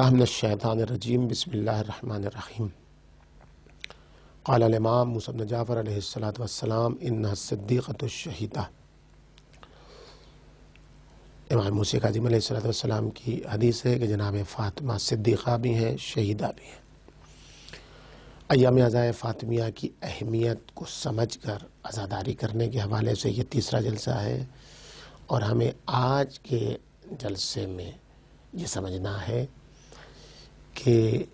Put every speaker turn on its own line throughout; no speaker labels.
باللہ من الشیطان الرجیم بسم اللہ الرحمن الرحیم قال الامام موسیٰ بن جعفر علیہ السلام انہا الصدیقۃ الشہیدہ۔ امام موسیٰ کاظم علیہ السلام کی حدیث ہے کہ جناب فاطمہ صدیقہ بھی ہیں، شہیدہ بھی ہیں۔ ایام عزائے فاطمیہ کی اہمیت کو سمجھ کر عزاداری کرنے کے حوالے سے یہ تیسرا جلسہ ہے، اور ہمیں آج کے جلسے میں یہ سمجھنا ہے کہ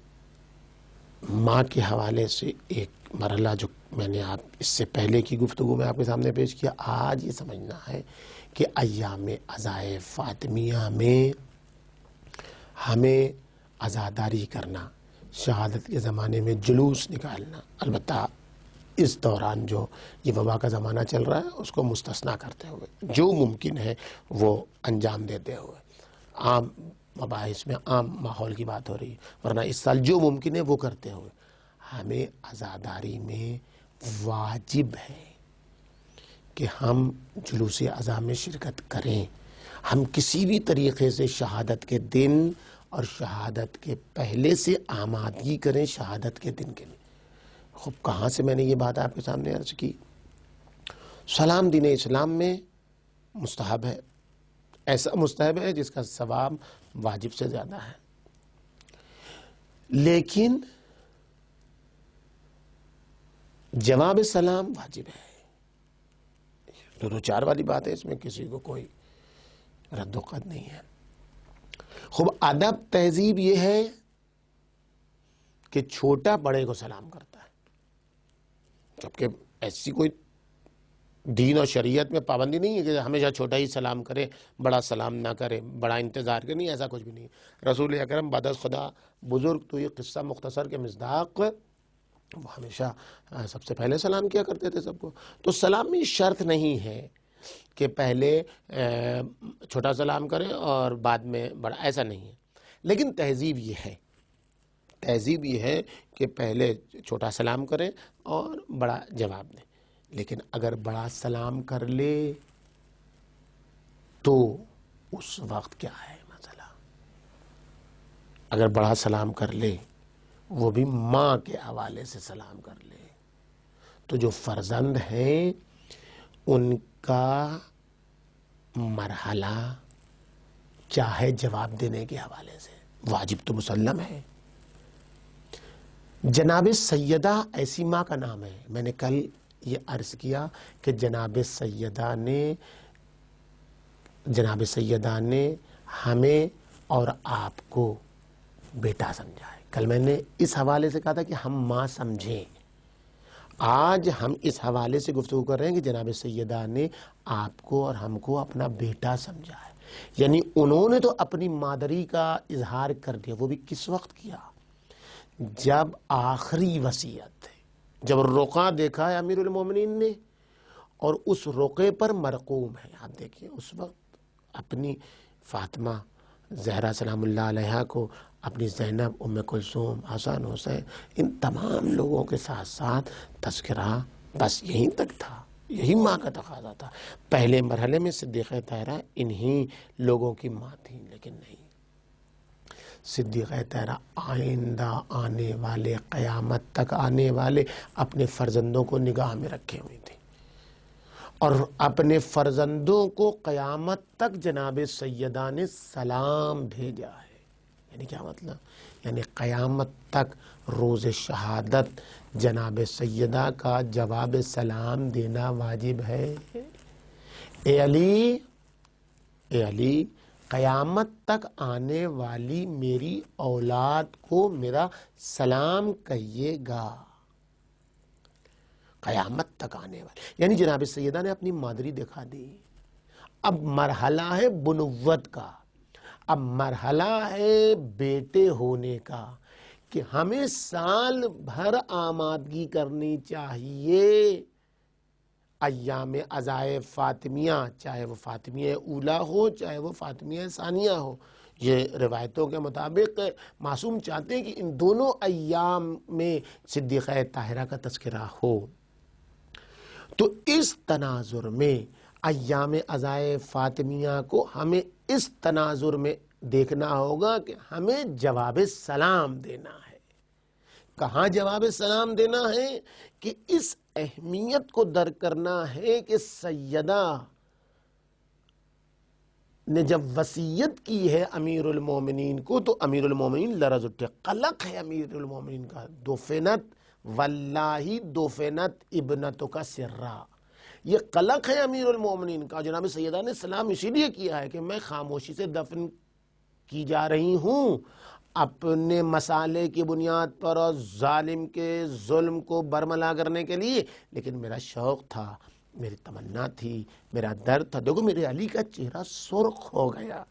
ماں کے حوالے سے ایک مرحلہ جو میں نے اس سے پہلے کی گفتگو میں آپ کے سامنے پیش کیا، آج یہ سمجھنا ہے کہ ایام عزائے فاطمیہ میں ہمیں عزاداری کرنا، شہادت کے زمانے میں جلوس نکالنا، البتہ اس دوران جو یہ وبا کا زمانہ چل رہا ہے اس کو مستثنیٰ کرتے ہوئے جو ممکن ہے وہ انجام دیتے ہوئے، عام مباحث میں عام ماحول کی بات ہو رہی ہے، ورنہ اس سال جو ممکن ہے وہ کرتے ہوئے ہمیں عزاداری میں واجب ہے کہ ہم جلوس عزا میں شرکت کریں۔ ہم کسی بھی طریقے سے شہادت کے دن اور شہادت کے پہلے سے آمادگی کریں شہادت کے دن کے لیے۔ خوب کہاں سے میں نے یہ بات آپ کے سامنے عرض کی؟ سلام دین اسلام میں مستحب ہے، ایسا مستحب ہے جس کا ثواب واجب سے زیادہ ہے، لیکن جواب سلام واجب ہے۔ دو چار والی بات ہے، اس میں کسی کو کوئی رد و قد نہیں ہے۔ خوب ادب تہذیب یہ ہے کہ چھوٹا بڑے کو سلام کرتا ہے، جبکہ ایسی کوئی دین اور شریعت میں پابندی نہیں ہے کہ ہمیشہ چھوٹا ہی سلام کرے، بڑا سلام نہ کرے، بڑا انتظار کرے، نہیں، ایسا کچھ بھی نہیں ہے۔ رسول اکرم بعد از خدا بزرگ تو یہ قصہ مختصر کے مصداق وہ ہمیشہ سب سے پہلے سلام کیا کرتے تھے سب کو۔ تو سلام میں شرط نہیں ہے کہ پہلے چھوٹا سلام کرے اور بعد میں بڑا، ایسا نہیں ہے، لیکن تہذیب یہ ہے کہ پہلے چھوٹا سلام کرے اور بڑا جواب دے۔ لیکن اگر بڑا سلام کر لے تو اس وقت کیا ہے مسئلہ؟ اگر بڑا سلام کر لے، وہ بھی ماں کے حوالے سے سلام کر لے، تو جو فرزند ہیں ان کا مرحلہ کیا ہے جواب دینے کے حوالے سے؟ واجب تو مسلم ہے۔ جناب سیدہ ایسی ماں کا نام ہے۔ میں نے کل یہ عرض کیا کہ جناب سیدہ نے ہمیں اور آپ کو بیٹا سمجھا ہے۔ کل میں نے اس حوالے سے کہا تھا کہ ہم ماں سمجھیں، آج ہم اس حوالے سے گفتگو کر رہے ہیں کہ جناب سیدہ نے آپ کو اور ہم کو اپنا بیٹا سمجھا ہے، یعنی انہوں نے تو اپنی مادری کا اظہار کر دیا۔ وہ بھی کس وقت کیا؟ جب آخری وصیت ہے، جب رقعہ دیکھا ہے امیر المومنین نے اور اس رقعے پر مرقوم ہے۔ آپ دیکھیں اس وقت اپنی فاطمہ زہرا سلام اللہ علیہا کو، اپنی زینب، ام کلثوم، حسن، حسین، ان تمام لوگوں کے ساتھ ساتھ تذکرہ بس یہیں تک تھا، یہی ماں کا تقاضا تھا۔ پہلے مرحلے میں صدیقہ طاہرہ انہی لوگوں کی ماں تھیں، لیکن نہیں، صدیقہ طاہرہ آئندہ آنے والے، قیامت تک آنے والے اپنے فرزندوں کو نگاہ میں رکھے ہوئی تھی، اور اپنے فرزندوں کو قیامت تک جناب سیدہ نے سلام بھیجا ہے۔ یعنی کیا مطلب؟ یعنی قیامت تک روز شہادت جناب سیدہ کا جواب سلام دینا واجب ہے۔ اے علی، قیامت تک آنے والی میری اولاد کو میرا سلام کہیے گا، قیامت تک آنے والی، یعنی جناب سیدہ نے اپنی مادری دکھا دی۔ اب مرحلہ ہے بنوت کا، اب مرحلہ ہے بیٹے ہونے کا، کہ ہمیں سال بھر آمادگی کرنی چاہیے ایام عزائے فاطمیہ، چاہے وہ فاطمیہ اولیٰ ہو چاہے وہ فاطمیہ ثانیہ ہو۔ یہ روایتوں کے مطابق معصوم چاہتے ہیں کہ ان دونوں ایام میں صدیقہ طاہرہ کا تذکرہ ہو۔ تو اس تناظر میں ایام عزائے فاطمیہ کو ہمیں اس تناظر میں دیکھنا ہوگا کہ ہمیں جواب سلام دینا ہے۔ کہاں جواب سلام دینا ہے؟ کہ اس اہمیت کو درک کرنا ہے کہ سیدہ نے جب وصیت کی ہے امیر المومنین کو، تو امیر المومنین لرز اٹھے۔ قلق ہے امیر المومنین کا، دفنت واللہ دفنت ابنتک سرا، یہ قلق ہے امیر المومنین کا۔ جناب سیدہ نے سلام اسی لیے کیا ہے کہ میں خاموشی سے دفن کی جا رہی ہوں، اپنے مسالے کی بنیاد پر اور ظالم کے ظلم کو برملا کرنے کے لیے، لیکن میرا شوق تھا، میری تمنا تھی، میرا درد تھا۔ دیکھو میرے علی کا چہرہ سرخ ہو گیا،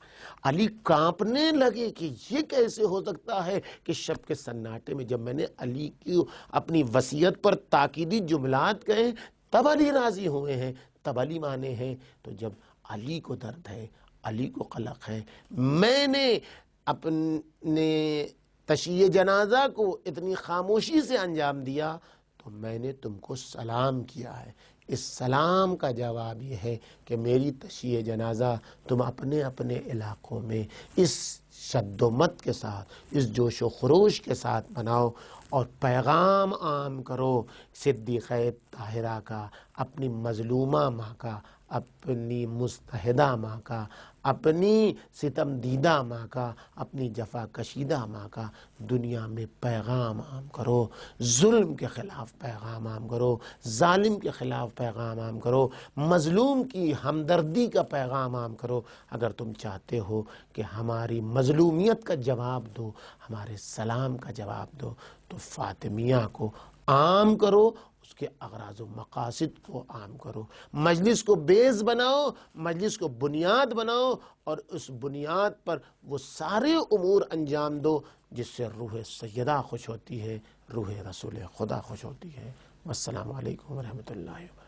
علی کانپنے لگے کہ یہ کیسے ہو سکتا ہے کہ شب کے سناٹے میں جب میں نے علی کی اپنی وصیت پر تاکیدی جملات کہے تب علی راضی ہوئے ہیں، تب علی مانے ہیں۔ تو جب علی کو درد ہے، علی کو قلق ہے، میں نے اپنے تشییع جنازہ کو اتنی خاموشی سے انجام دیا، تو میں نے تم کو سلام کیا ہے۔ اس سلام کا جواب یہ ہے کہ میری تشییع جنازہ تم اپنے اپنے علاقوں میں اس شد و مت کے ساتھ، اس جوش و خروش کے ساتھ مناؤ اور پیغام عام کرو صدیقہ طاہرہ کا، اپنی مظلومہ ماں کا، اپنی مستحدہ ماں کا، اپنی ستم دیدہ ماں کا، اپنی جفا کشیدہ ماں کا دنیا میں پیغام عام کرو، ظلم کے خلاف پیغام عام کرو، ظالم کے خلاف پیغام عام کرو، مظلوم کی ہمدردی کا پیغام عام کرو۔ اگر تم چاہتے ہو کہ ہماری مظلومیت کا جواب دو، ہمارے سلام کا جواب دو، تو فاطمیہ کو عام کرو، اس کے اغراض و مقاصد کو عام کرو، مجلس کو بیس بناؤ، مجلس کو بنیاد بناؤ، اور اس بنیاد پر وہ سارے امور انجام دو جس سے روح سیدہ خوش ہوتی ہے، روح رسول خدا خوش ہوتی ہے۔ والسلام علیکم ورحمۃ اللہ وبرکاتہ۔